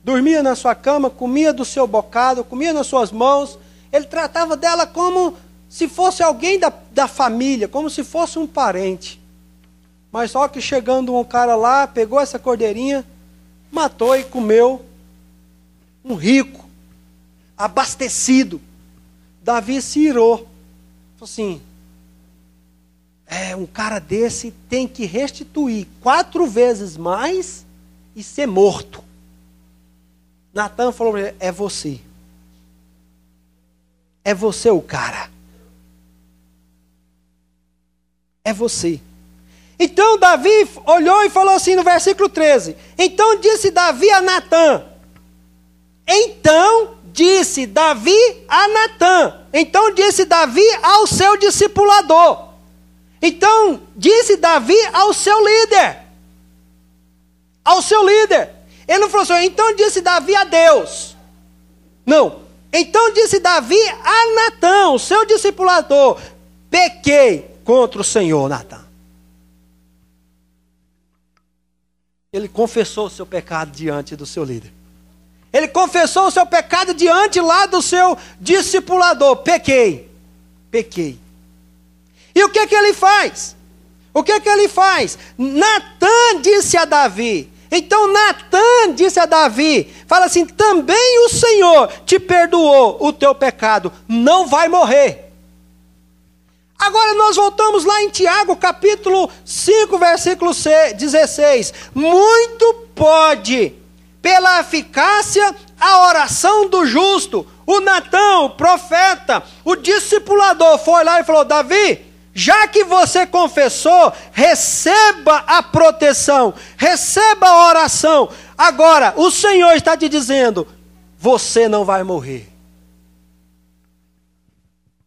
Dormia na sua cama, comia do seu bocado, comia nas suas mãos. Ele tratava dela como se fosse alguém da família, como se fosse um parente. Mas só que chegando um cara lá, pegou essa cordeirinha, matou e comeu. Um rico, abastecido. Davi se irou. Falou assim: um cara desse tem que restituir 4 vezes mais e ser morto. Natã falou: é você. É você o cara. É você. Então Davi olhou e falou assim no versículo 13. Então disse Davi a Natã. Então disse Davi ao seu discipulador. Então disse Davi ao seu líder. Ele não falou assim: então disse Davi a Deus. Não. Então disse Davi a Natã, o seu discipulador: pequei contra o Senhor, Natã. Ele confessou o seu pecado diante do seu líder. Ele confessou o seu pecado diante lá do seu discipulador. Pequei. E o que ele faz? Natã disse a Davi. Então Natã disse a Davi, fala assim: também o Senhor te perdoou o teu pecado, não vai morrer. Agora nós voltamos lá em Tiago, capítulo 5, versículo 16. Muito pode, pela eficácia, a oração do justo. O Natã, o profeta, o discipulador, foi lá e falou: Davi, já que você confessou, receba a proteção, receba a oração. Agora, o Senhor está te dizendo: você não vai morrer.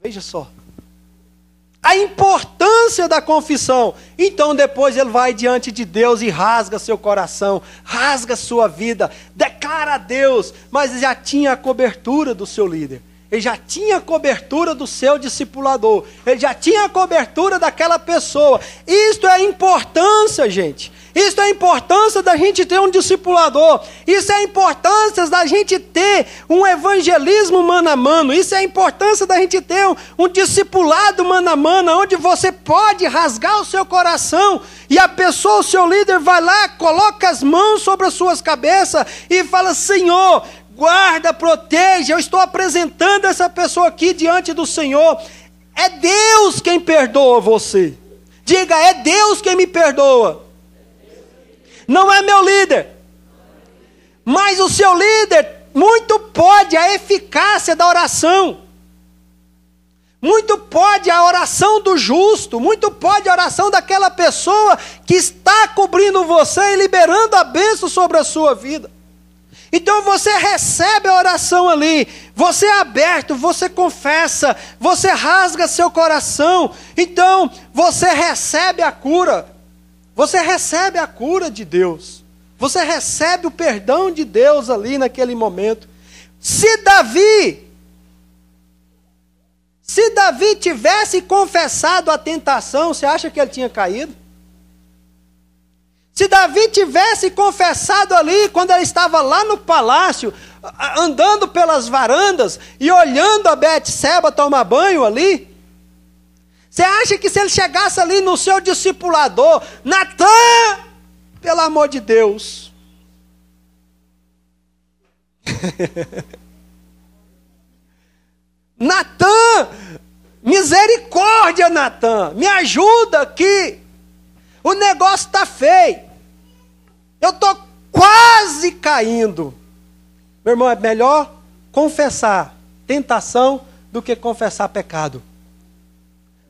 Veja só a importância da confissão. Então depois ele vai diante de Deus e rasga seu coração, rasga sua vida, declara a Deus, mas ele já tinha a cobertura do seu líder. Ele já tinha a cobertura do seu discipulador. Ele já tinha a cobertura daquela pessoa. Isto é a importância importância, gente. Isso é a importância da gente ter um discipulador. Isso é a importância da gente ter um evangelismo mano a mano. Isso é a importância da gente ter um discipulado mano a mano, onde você pode rasgar o seu coração e a pessoa, o seu líder, vai lá, coloca as mãos sobre as suas cabeças e fala: Senhor, guarda, proteja, eu estou apresentando essa pessoa aqui diante do Senhor. É Deus quem perdoa você. Diga: é Deus quem me perdoa. Não é meu líder. Mas o seu líder, muito pode a eficácia da oração. Muito pode a oração do justo. Muito pode a oração daquela pessoa que está cobrindo você e liberando a bênção sobre a sua vida. Então você recebe a oração ali, você é aberto, você confessa, você rasga seu coração, então você recebe a cura, você recebe a cura de Deus, você recebe o perdão de Deus ali naquele momento. Se Davi tivesse confessado a tentação, você acha que ele tinha caído? Se Davi tivesse confessado ali, quando ele estava lá no palácio, andando pelas varandas e olhando a Betseba tomar banho ali, você acha que se ele chegasse ali no seu discipulador, Natã, pelo amor de Deus, Natã, misericórdia, Natã, me ajuda aqui. O negócio está feio. Eu estou quase caindo. Meu irmão, é melhor confessar tentação do que confessar pecado.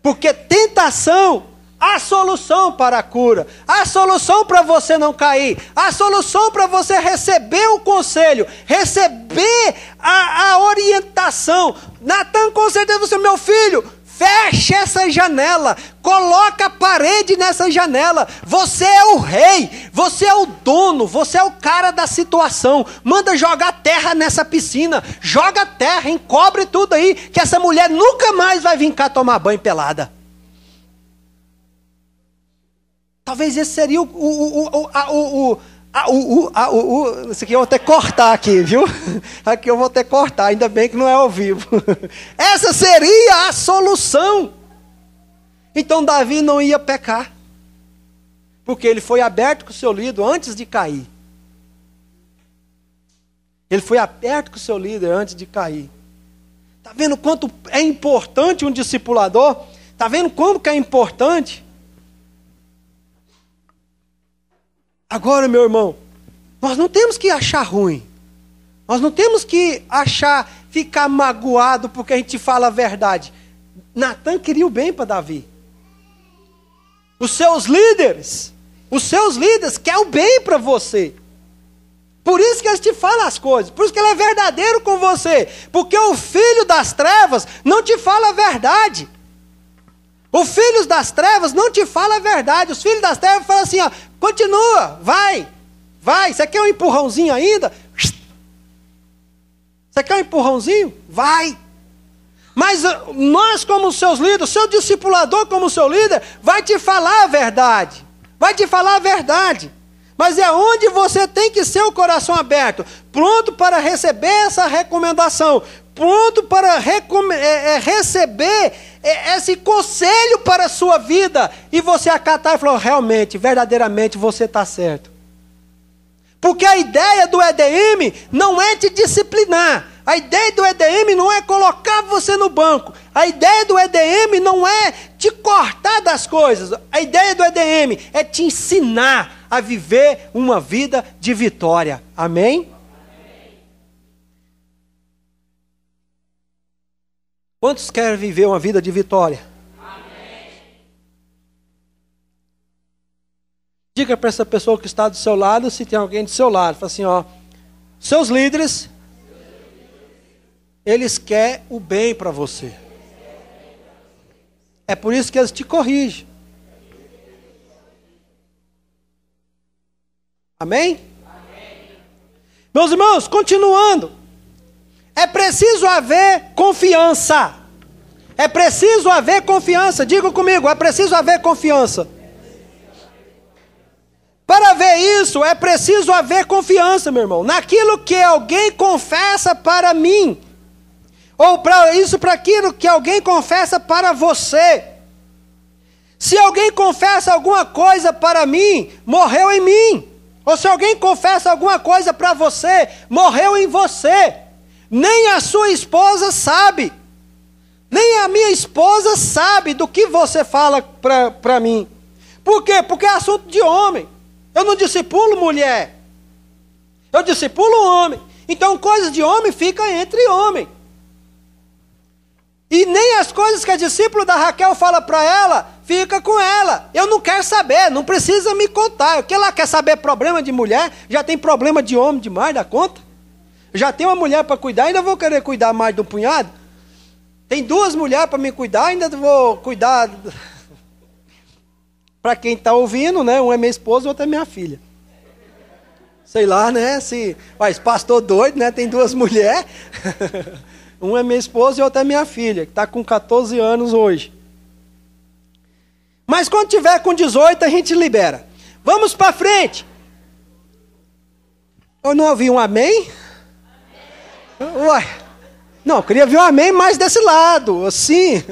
Porque tentação, a solução para a cura, a solução para você não cair, a solução para você receber o conselho, receber a orientação. Natan, com certeza você, meu filho, feche essa janela, coloca a parede nessa janela. Você é o rei, você é o dono, você é o cara da situação. Manda jogar terra nessa piscina, joga terra, encobre tudo aí, que essa mulher nunca mais vai vir cá tomar banho pelada. Talvez esse seria isso aqui eu vou ter que cortar aqui, viu? Aqui eu vou ter que cortar, ainda bem que não é ao vivo. Essa seria a solução. Então Davi não ia pecar, porque ele foi aberto com o seu líder antes de cair. Ele foi aberto com o seu líder antes de cair. Está vendo quanto é importante um discipulador? Está vendo como que é importante? Agora, meu irmão, nós não temos que achar ruim. Nós não temos que ficar magoado porque a gente fala a verdade. Natan queria o bem para Davi. Os seus líderes querem o bem para você. Por isso que eles te falam as coisas. Por isso que ele é verdadeiro com você. Porque o filho das trevas não te fala a verdade. Os filhos das trevas não te falam a verdade. Os filhos das trevas falam assim, ó, continua, vai. Você quer um empurrãozinho ainda? Você quer um empurrãozinho? Vai. Mas nós, como seus líderes, seu discipulador como seu líder, vai te falar a verdade. Vai te falar a verdade. Mas é onde você tem que ser o coração aberto, pronto para receber essa recomendação, pronto para receber esse conselho para a sua vida, e você acatar e falar, realmente, verdadeiramente você está certo. Porque a ideia do EDM não é te disciplinar, a ideia do EDM não é colocar você no banco, a ideia do EDM não é te cortar das coisas, a ideia do EDM é te ensinar a viver uma vida de vitória. Amém? Quantos querem viver uma vida de vitória? Amém. Diga para essa pessoa que está do seu lado, se tem alguém do seu lado, fala assim, ó, seus líderes, eles querem o bem para você. É por isso que eles te corrigem. Amém? Amém? Meus irmãos, continuando. É preciso haver confiança. É preciso haver confiança. Diga comigo, é preciso haver confiança. isso, é preciso haver confiança, meu irmão, naquilo que alguém confessa para mim, ou para aquilo que alguém confessa para você. Se alguém confessa alguma coisa para mim, morreu em mim. Ou se alguém confessa alguma coisa para você, morreu em você. Nem a sua esposa sabe. Nem a minha esposa sabe do que você fala para mim. Por quê? Porque é assunto de homem. Eu não discipulo mulher. Eu discipulo homem. Então coisas de homem ficam entre homem. E nem as coisas que a discípula da Raquel fala para ela, fica com ela. Eu não quero saber, não precisa me contar. O que ela quer saber problema de mulher, já tem problema de homem demais da conta. Já tem uma mulher para cuidar, ainda vou querer cuidar mais de um punhado. Tem 2 mulheres para me cuidar, ainda vou cuidar. Para quem está ouvindo, né? Um é minha esposa, o outro é minha filha. Sei lá, né? Esse pastor doido, né? Tem 2 mulheres. Um é minha esposa e outra é minha filha, que está com 14 anos hoje. Mas quando tiver com 18, a gente libera. Vamos para frente. Eu não ouvi um amém? Uai. Não, eu queria ver um amém mais desse lado, assim.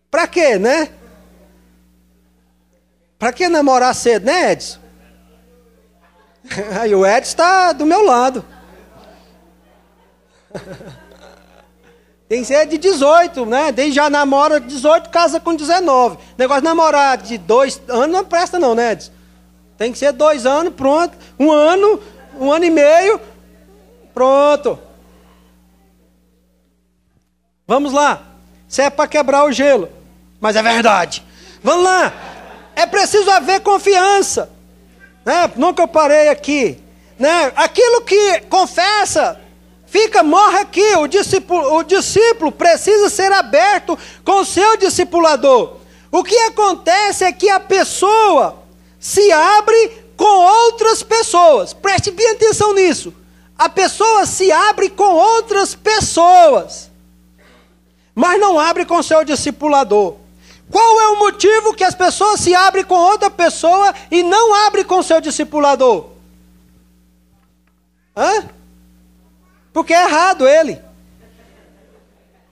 Para quê, né? Para que namorar cedo, né, Edson? Aí o Edson está do meu lado. Tem que ser de 18, né? Desde já namora 18, casa com 19. Negócio de namorar de 2 anos não presta não, né, Edson? Tem que ser 2 anos, pronto. 1 ano, 1 ano e meio, pronto. Vamos lá. Isso é para quebrar o gelo. Mas é verdade. Vamos lá. É preciso haver confiança. Né? Nunca eu parei aqui. Né? Aquilo que confessa, morre aqui. O discípulo precisa ser aberto com o seu discipulador. O que acontece é que a pessoa se abre com outras pessoas. Preste bem atenção nisso. A pessoa se abre com outras pessoas, mas não abre com o seu discipulador. Qual é o motivo que as pessoas se abrem com outra pessoa e não abrem com o seu discipulador? Porque é errado ele.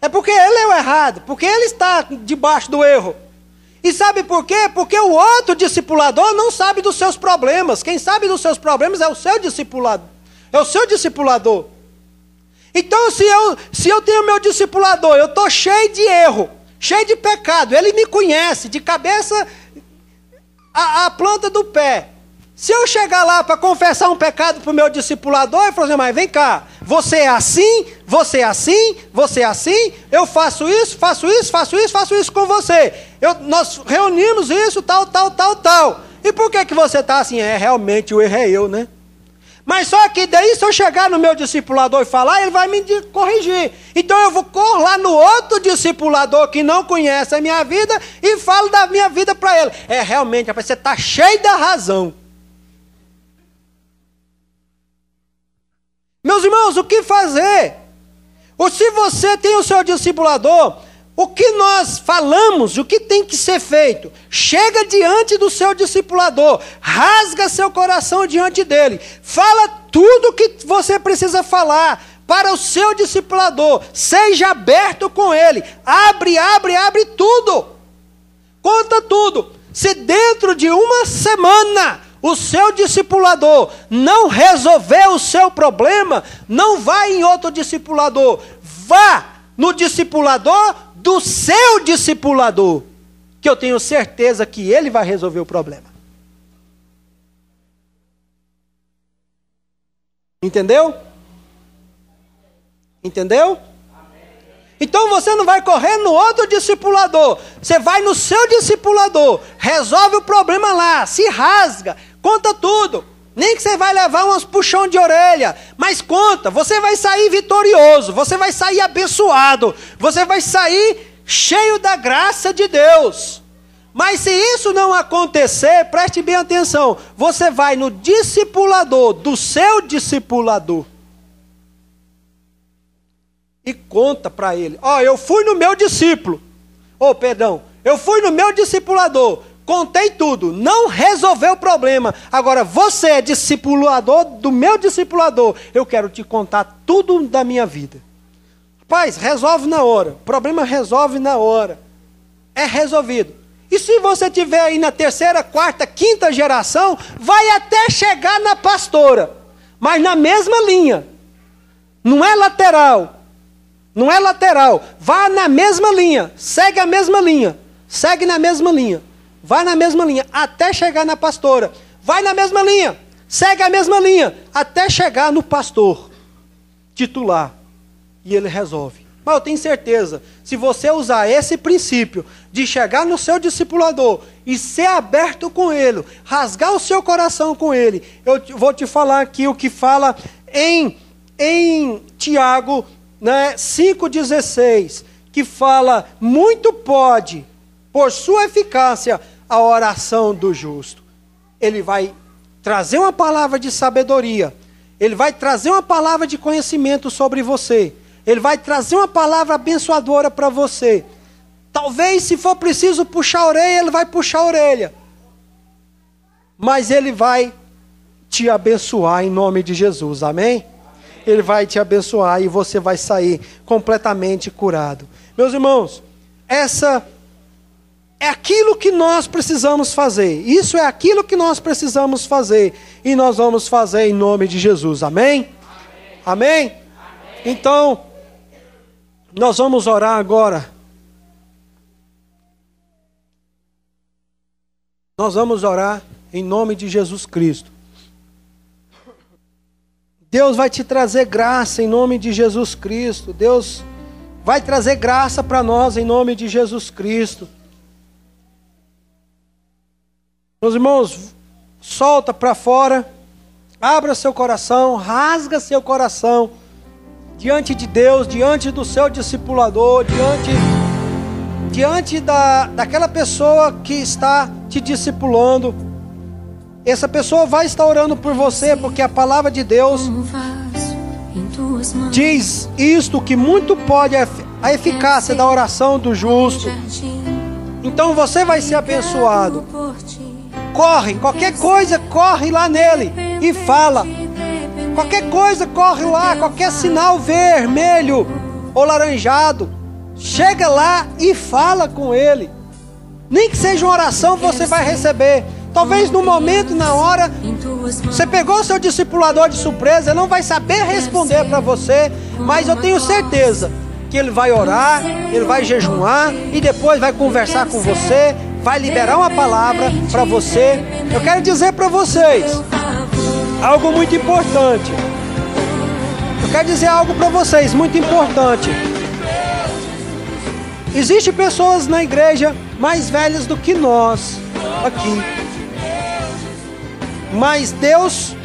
É porque ele é o errado. Porque ele está debaixo do erro. E sabe por quê? Porque o outro discipulador não sabe dos seus problemas. Quem sabe dos seus problemas é o seu discipulador. É o seu discipulador. Então se eu tenho meu discipulador, eu estou cheio de erro, cheio de pecado, ele me conhece de cabeça a planta do pé. Se eu chegar lá para confessar um pecado para o meu discipulador, ele fala assim, mas vem cá, você é assim, você é assim, você é assim, eu faço isso com você. Nós reunimos isso, tal. E por que você está assim? Realmente o erro é eu, né? Mas só que daí, se eu chegar no meu discipulador e falar, ele vai me corrigir. Então eu vou correr lá no outro discipulador que não conhece a minha vida e falo da minha vida para ele. Realmente, rapaz, você está cheio da razão. Meus irmãos, o que fazer? Ou se você tem o seu discipulador, o que nós falamos, o que tem que ser feito? Chega diante do seu discipulador, rasga seu coração diante dele, fala tudo o que você precisa falar para o seu discipulador, seja aberto com ele, abre tudo, conta tudo. Se dentro de 1 semana o seu discipulador não resolver o seu problema, não vá em outro discipulador, vá no discipulador do seu discipulador, que eu tenho certeza que ele vai resolver o problema. Entendeu? Entendeu? Então você não vai correr no outro discipulador, você vai no seu discipulador, resolve o problema lá, se rasga, conta tudo. Nem que você vai levar uns puxão de orelha, mas conta, você vai sair vitorioso, você vai sair abençoado, você vai sair cheio da graça de Deus. Mas se isso não acontecer, preste bem atenção, você vai no discipulador do seu discipulador. e conta para ele: ó, eu fui no meu discípulo, eu fui no meu discipulador, contei tudo, não resolveu o problema, agora você é discipulador do meu discipulador, eu quero te contar tudo da minha vida. Rapaz, resolve na hora, o problema resolve na hora, é resolvido. E se você tiver aí na terceira, quarta, quinta geração, vai até chegar na pastora, mas na mesma linha, não é lateral, vai na mesma linha, segue a mesma linha, segue na mesma linha, vai na mesma linha, até chegar na pastora, vai na mesma linha, segue a mesma linha, até chegar no pastor titular, e ele resolve. Mas eu tenho certeza, se você usar esse princípio de chegar no seu discipulador e ser aberto com ele, rasgar o seu coração com ele, eu vou te falar aqui o que fala em Tiago, né, 5,16, que fala: muito pode, por sua eficácia, a oração do justo. Ele vai trazer uma palavra de sabedoria, ele vai trazer uma palavra de conhecimento sobre você, ele vai trazer uma palavra abençoadora para você. Talvez, se for preciso puxar a orelha, ele vai puxar a orelha. Mas ele vai te abençoar em nome de Jesus, amém? Ele vai te abençoar e você vai sair completamente curado. Meus irmãos, essa é aquilo que nós precisamos fazer. Isso é aquilo que nós precisamos fazer. E nós vamos fazer em nome de Jesus, amém? Amém? Amém? Então, nós vamos orar agora. Nós vamos orar em nome de Jesus Cristo. Deus vai te trazer graça em nome de Jesus Cristo. Deus vai trazer graça para nós em nome de Jesus Cristo. Meus irmãos, solta para fora, abra seu coração, rasga seu coração diante de Deus, diante do seu discipulador, diante daquela pessoa que está te discipulando. Essa pessoa vai estar orando por você, porque a palavra de Deus diz isto, que muito pode a eficácia da oração do justo. Então você vai ser abençoado. Corre, qualquer coisa, corre lá nele e fala. Qualquer coisa, corre lá, qualquer sinal vermelho ou laranjado, chega lá e fala com ele. Nem que seja uma oração, você vai receber. Talvez no momento, na hora, você pegou o seu discipulador de surpresa, ele não vai saber responder para você, mas eu tenho certeza que ele vai orar, ele vai jejuar e depois vai conversar com você, vai liberar uma palavra para você. Eu quero dizer para vocês algo muito importante. Eu quero dizer algo para vocês muito importante. Existem pessoas na igreja mais velhas do que nós aqui, mas Deus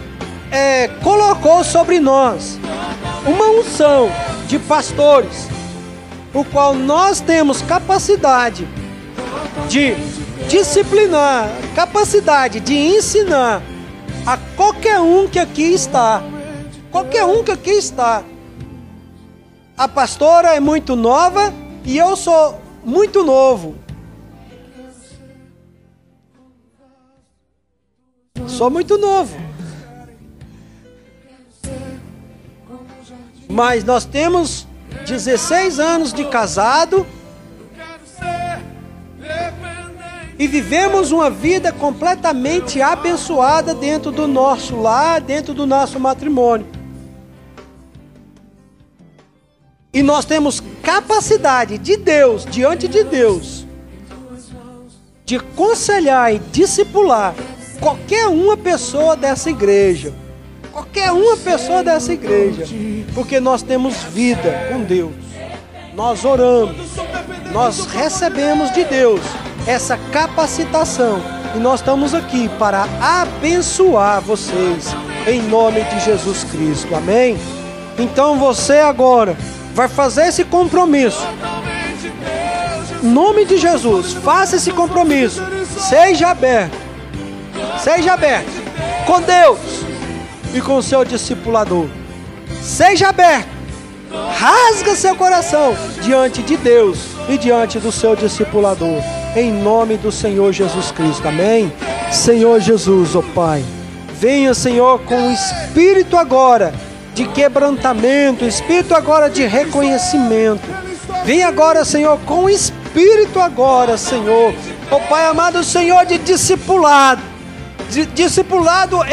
colocou sobre nós uma unção de pastores, o qual nós temos capacidade de disciplinar, capacidade de ensinar a qualquer um que aqui está. Qualquer um que aqui está. A pastora é muito nova e eu sou muito novo. Sou muito novo. Mas nós temos 16 anos de casado e vivemos uma vida completamente abençoada dentro do nosso lar, dentro do nosso matrimônio. E nós temos capacidade de Deus, diante de Deus, de aconselhar e discipular qualquer uma pessoa dessa igreja. Qualquer uma pessoa dessa igreja. Porque nós temos vida com Deus. Nós oramos. Nós recebemos de Deus essa capacitação. E nós estamos aqui para abençoar vocês em nome de Jesus Cristo. Amém? Então você agora vai fazer esse compromisso. Em nome de Jesus, faça esse compromisso. Seja aberto. Seja aberto com Deus e com o seu discipulador. Seja aberto rasga seu coração diante de Deus e diante do seu discipulador, em nome do Senhor Jesus Cristo, amém? Senhor Jesus, ó Pai, venha, Senhor, com o espírito agora de quebrantamento, espírito agora de reconhecimento, venha agora, Senhor, com o espírito agora, Senhor, ó Pai amado, Senhor, de discipulado, discipulado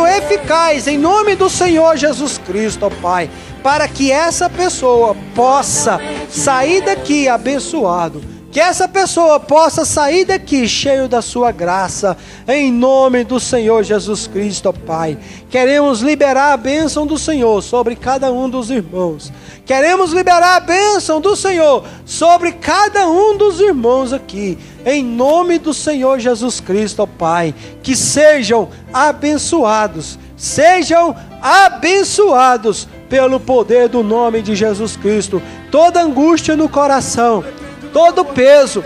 eficaz, em nome do Senhor Jesus Cristo, ó Pai, para que essa pessoa possa sair daqui abençoado, que essa pessoa possa sair daqui cheio da sua graça, em nome do Senhor Jesus Cristo, ó Pai. Queremos liberar a bênção do Senhor sobre cada um dos irmãos. Queremos liberar a bênção do Senhor sobre cada um dos irmãos aqui, em nome do Senhor Jesus Cristo, ó Pai. Que sejam abençoados pelo poder do nome de Jesus Cristo. Toda angústia no coração, todo peso,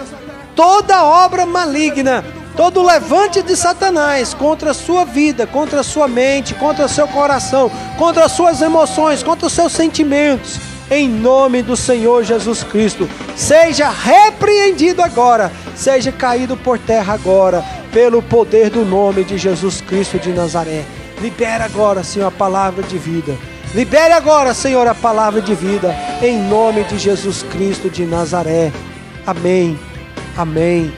toda obra maligna, todo levante de Satanás contra a sua vida, contra a sua mente, contra o seu coração, contra as suas emoções, contra os seus sentimentos, em nome do Senhor Jesus Cristo, seja repreendido agora, seja caído por terra agora, pelo poder do nome de Jesus Cristo de Nazaré. Libera agora, Senhor, a palavra de vida. Libere agora, Senhor, a palavra de vida, em nome de Jesus Cristo de Nazaré. Amém, amém